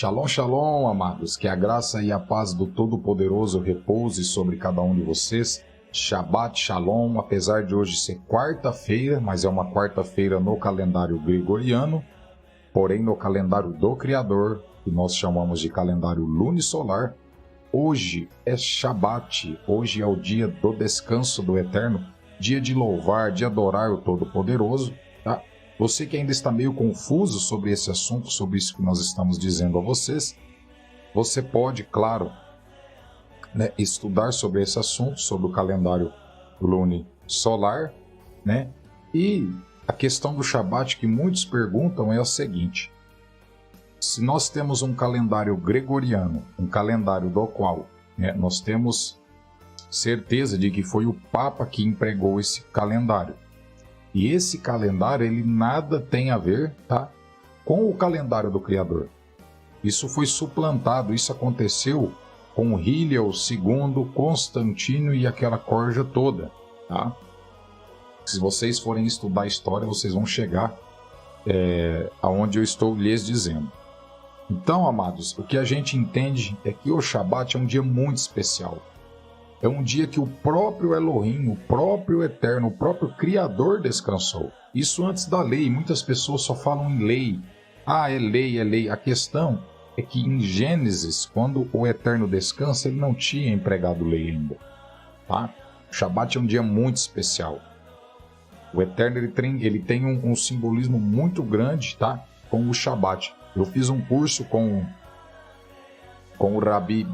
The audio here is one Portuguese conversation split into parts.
Shalom, shalom, amados. Que a graça e a paz do Todo-Poderoso repouse sobre cada um de vocês. Shabbat Shalom, apesar de hoje ser quarta-feira, mas é uma quarta-feira no calendário gregoriano, porém no calendário do Criador, que nós chamamos de calendário lunisolar, hoje é Shabbat, hoje é o dia do descanso do Eterno, dia de louvar, de adorar o Todo-Poderoso, tá? Você que ainda está meio confuso sobre esse assunto, sobre isso que nós estamos dizendo a vocês, você pode, claro, estudar sobre esse assunto, sobre o calendário lunisolar, né? E a questão do Shabat que muitos perguntam é a seguinte: se nós temos um calendário gregoriano, um calendário do qual nós temos certeza de que foi o Papa que empregou esse calendário, e esse calendário ele nada tem a ver, tá, com o calendário do Criador. Isso foi suplantado, isso aconteceu com Hillel II, Constantino e aquela corja toda, tá? Se vocês forem estudar a história, vocês vão chegar aonde eu estou lhes dizendo. Então, amados, o que a gente entende é que o Shabat é um dia muito especial. É um dia que o próprio Elohim, o próprio Eterno, o próprio Criador descansou. Isso antes da lei. Muitas pessoas só falam em lei. Ah, é lei, é lei. A questão é que em Gênesis, quando o Eterno descansa, ele não tinha empregado lei ainda. Tá? O Shabat é um dia muito especial. O Eterno ele tem um simbolismo muito grande, tá, com o Shabat. Eu fiz um curso com o Rabi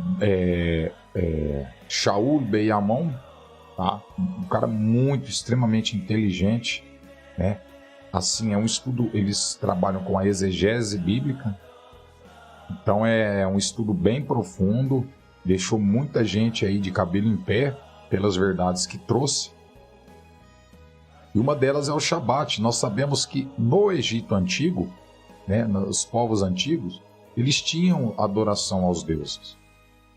Shaul Beyamon, tá? Um cara muito, extremamente inteligente, né? Assim, é um estudo, eles trabalham com a exegese bíblica, então é um estudo bem profundo, deixou muita gente aí de cabelo em pé pelas verdades que trouxe. E uma delas é o Shabat. Nós sabemos que no Egito Antigo, nos povos antigos, eles tinham adoração aos deuses.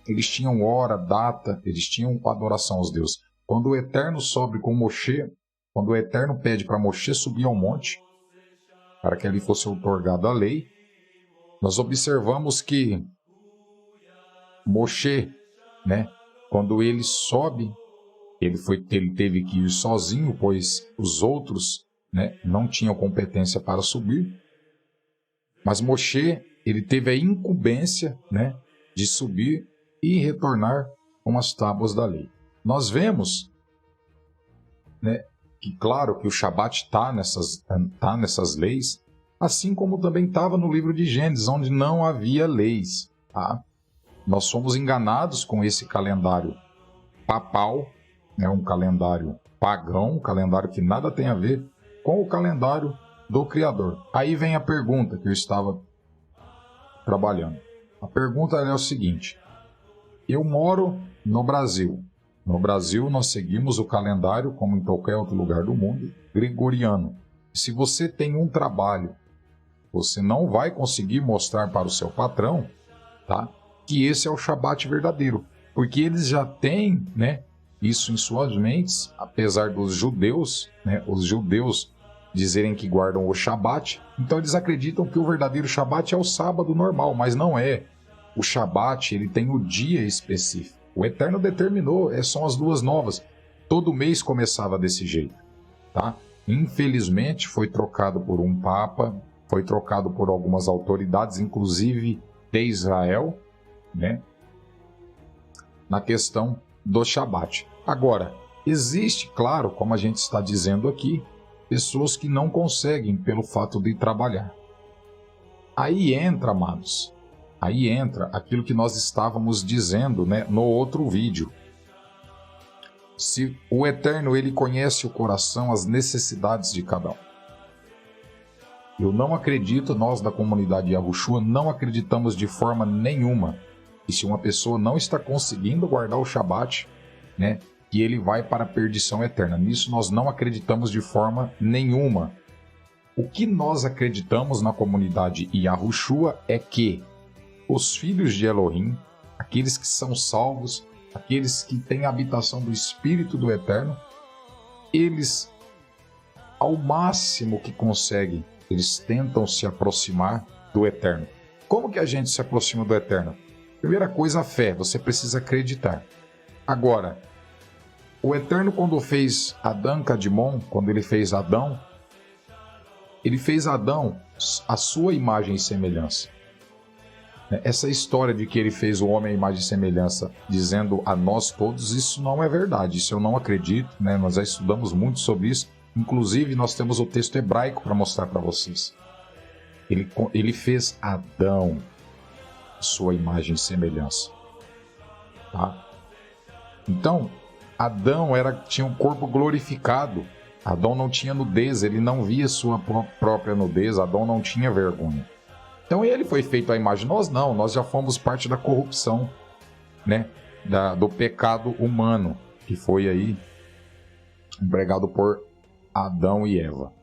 Eles tinham hora, data, eles tinham adoração aos deuses. Quando o Eterno sobe com Moshe, quando o Eterno pede para Moshe subir ao monte, para que ali fosse outorgada a lei, nós observamos que Moshe, quando ele sobe, ele teve que ir sozinho, pois os outros não tinham competência para subir. Mas Moshe, ele teve a incumbência de subir e retornar com as tábuas da lei. Nós vemos que, claro, que o Shabat está nessas leis, assim como também estava no livro de Gênesis, onde não havia leis. Tá? Nós fomos enganados com esse calendário papal, um calendário pagão, um calendário que nada tem a ver com o calendário do Criador. Aí vem a pergunta que eu estava trabalhando. A pergunta é o seguinte: eu moro no Brasil. No Brasil nós seguimos o calendário, como em qualquer outro lugar do mundo, gregoriano. Se você tem um trabalho, você não vai conseguir mostrar para o seu patrão, tá, que esse é o Shabat verdadeiro, porque eles já têm, isso em suas mentes, apesar dos judeus, os judeus dizerem que guardam o Shabat, então eles acreditam que o verdadeiro Shabat é o sábado normal, mas não é. O Shabat, ele tem o dia específico. O Eterno determinou, são as luas novas. Todo mês começava desse jeito, tá? Infelizmente foi trocado por um Papa, foi trocado por algumas autoridades, inclusive de Israel, na questão do Shabat. Agora, existe, claro, como a gente está dizendo aqui, pessoas que não conseguem pelo fato de trabalhar. Aí entra, amados, aquilo que nós estávamos dizendo, no outro vídeo. Se o Eterno, ele conhece o coração, as necessidades de cada um. Eu não acredito, nós da comunidade Yahushua não acreditamos de forma nenhuma que se uma pessoa não está conseguindo guardar o Shabat, que ele vai para a perdição eterna. Nisso nós não acreditamos de forma nenhuma. O que nós acreditamos na comunidade Yahushua é que os filhos de Elohim, aqueles que são salvos, aqueles que têm a habitação do Espírito do Eterno, eles, ao máximo que conseguem, eles tentam se aproximar do Eterno. como que a gente se aproxima do Eterno? Primeira coisa, a fé. Você precisa acreditar. Agora, o Eterno, quando fez Adão Cadmon, quando ele fez Adão à sua imagem e semelhança. Essa história de que ele fez o homem à imagem e semelhança, dizendo a nós todos, isso não é verdade. Isso eu não acredito, né? Nós já estudamos muito sobre isso. Inclusive, nós temos o texto hebraico para mostrar para vocês. Ele fez Adão à sua imagem e semelhança. Tá? Então, Adão tinha um corpo glorificado. Adão não tinha nudez, ele não via sua própria nudez, Adão não tinha vergonha. Então ele foi feito à imagem. Nós não, nós já fomos parte da corrupção, né? Do pecado humano, que foi aí empregado por Adão e Eva,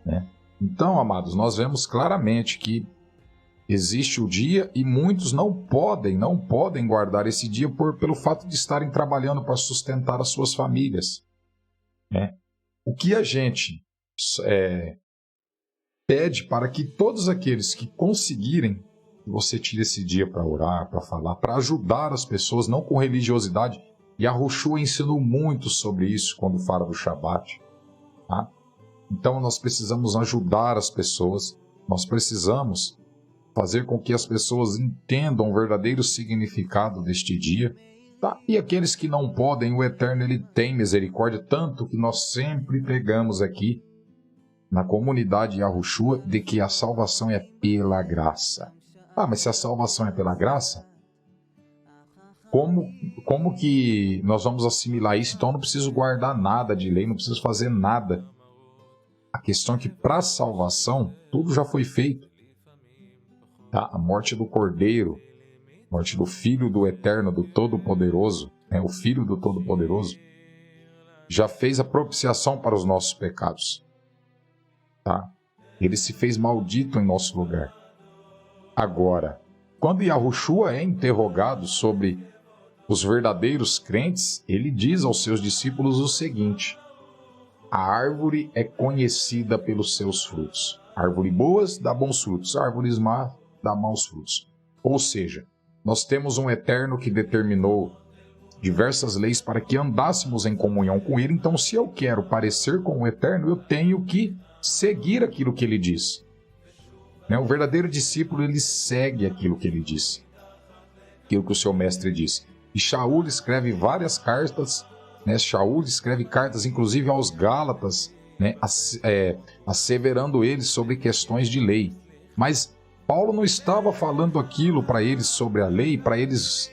né? Então, amados, nós vemos claramente que existe o dia e muitos não podem guardar esse dia pelo fato de estarem trabalhando para sustentar as suas famílias, né? O que a gente pede para que todos aqueles que conseguirem, você tire esse dia para orar, para falar, para ajudar as pessoas, não com religiosidade. E a Yahushua ensinou muito sobre isso quando fala do Shabat. Tá? Então nós precisamos ajudar as pessoas, nós precisamos fazer com que as pessoas entendam o verdadeiro significado deste dia. Tá? E aqueles que não podem, o Eterno ele tem misericórdia, tanto que nós sempre pregamos aqui na comunidade Yahushua de que a salvação é pela graça. Ah, mas se a salvação é pela graça, como que nós vamos assimilar isso? Então eu não preciso guardar nada de lei, não preciso fazer nada. A questão é que para a salvação, tudo já foi feito. Tá? A morte do Cordeiro, a morte do Filho do Eterno, do Todo-Poderoso, o Filho do Todo-Poderoso, já fez a propiciação para os nossos pecados. Tá? Ele se fez maldito em nosso lugar. Agora, quando Yahushua é interrogado sobre os verdadeiros crentes, ele diz aos seus discípulos o seguinte: a árvore é conhecida pelos seus frutos. Árvore boas dá bons frutos, árvores más dá maus frutos. Ou seja, nós temos um Eterno que determinou diversas leis para que andássemos em comunhão com Ele. Então, se eu quero parecer com o Eterno, eu tenho que seguir aquilo que Ele diz. O verdadeiro discípulo, ele segue aquilo que Ele disse, aquilo que o seu mestre disse. E Shaul escreve várias cartas, Shaul escreve cartas, inclusive aos Gálatas, asseverando eles sobre questões de lei. Mas Paulo não estava falando aquilo para eles sobre a lei, para eles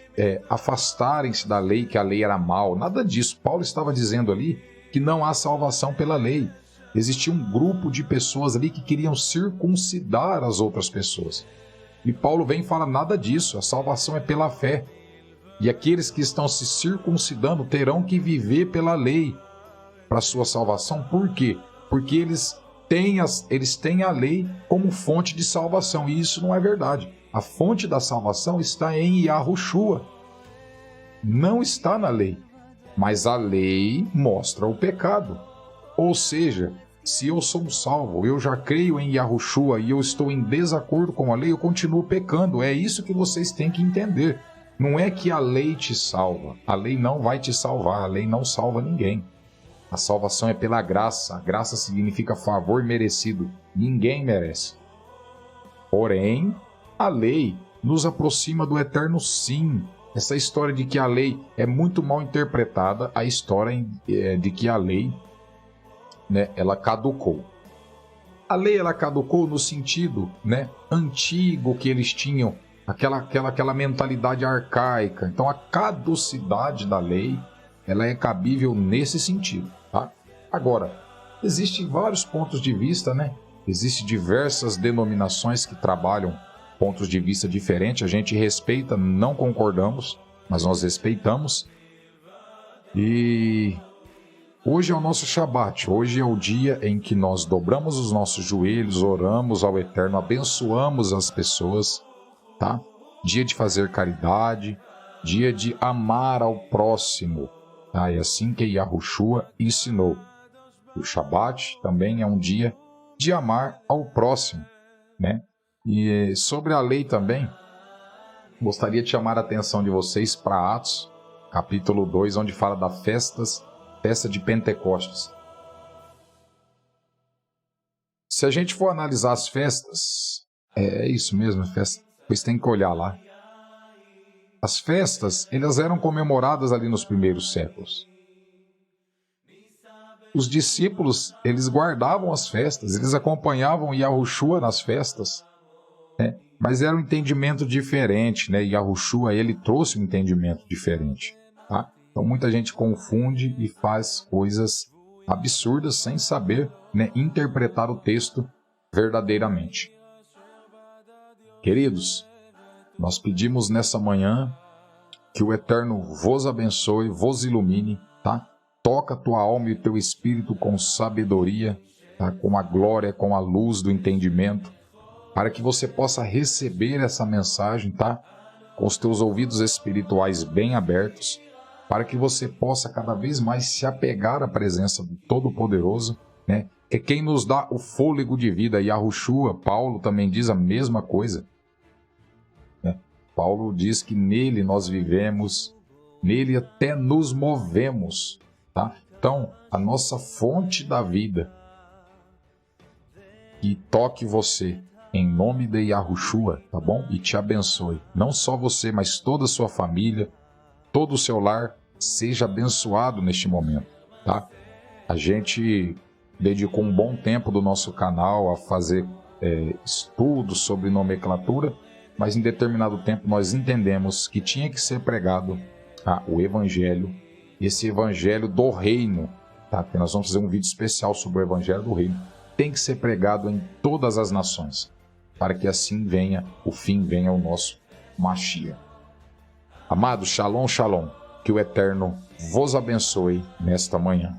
afastarem-se da lei, que a lei era mal. Nada disso. Paulo estava dizendo ali que não há salvação pela lei. Existia um grupo de pessoas ali que queriam circuncidar as outras pessoas. E Paulo vem e fala nada disso. A salvação é pela fé. E aqueles que estão se circuncidando terão que viver pela lei para a sua salvação. Por quê? Porque eles têm a lei como fonte de salvação. E isso não é verdade. A fonte da salvação está em Yahushua. Não está na lei. Mas a lei mostra o pecado. Ou seja, se eu sou salvo, eu já creio em Yahushua e eu estou em desacordo com a lei, eu continuo pecando. É isso que vocês têm que entender. Não é que a lei te salva. A lei não vai te salvar. A lei não salva ninguém. A salvação é pela graça. A graça significa favor merecido. Ninguém merece. Porém, a lei nos aproxima do Eterno, sim. Essa história de que a lei é muito mal interpretada, a história de que a lei, ela caducou. A lei ela caducou no sentido, antigo que eles tinham, aquela mentalidade arcaica. Então a caducidade da lei, ela é cabível nesse sentido, tá? Agora, existem vários pontos de vista, Existem diversas denominações que trabalham pontos de vista diferentes. A gente respeita, não concordamos, mas nós respeitamos. E hoje é o nosso Shabat, hoje é o dia em que nós dobramos os nossos joelhos, oramos ao Eterno, abençoamos as pessoas, tá? Dia de fazer caridade, dia de amar ao próximo, tá? É assim que Yahushua ensinou. O Shabat também é um dia de amar ao próximo, E sobre a lei também, gostaria de chamar a atenção de vocês para Atos, capítulo 2, onde fala da festa de Pentecostes. Se a gente for analisar as festas, é isso mesmo, festa, pois tem que olhar lá. As festas, elas eram comemoradas ali nos primeiros séculos. Os discípulos, eles guardavam as festas, eles acompanhavam Yahushua nas festas, né? Mas era um entendimento diferente, né? Yahushua, ele trouxe um entendimento diferente, tá? Então muita gente confunde e faz coisas absurdas sem saber, né, interpretar o texto verdadeiramente. Queridos, nós pedimos nessa manhã que o Eterno vos abençoe, vos ilumine, tá? Toca a tua alma e o teu espírito com sabedoria, tá? Com a glória, com a luz do entendimento, para que você possa receber essa mensagem, tá? Com os teus ouvidos espirituais bem abertos, para que você possa cada vez mais se apegar à presença do Todo-Poderoso, né? Que é quem nos dá o fôlego de vida. Yahushua, Paulo também diz a mesma coisa, né? Paulo diz que nele nós vivemos, nele até nos movemos, tá? Então, a nossa fonte da vida, que toque você, em nome de Yahushua, tá bom? E te abençoe. Não só você, mas toda a sua família, todo o seu lar, seja abençoado neste momento, tá? A gente dedicou um bom tempo do nosso canal a fazer estudos sobre nomenclatura, mas em determinado tempo nós entendemos que tinha que ser pregado, tá, o Evangelho, esse Evangelho do Reino, tá? Porque nós vamos fazer um vídeo especial sobre o Evangelho do Reino. Tem que ser pregado em todas as nações, para que assim venha, o fim venha o nosso Mashiach. Amados, Shalom, Shalom. Que o Eterno vos abençoe nesta manhã.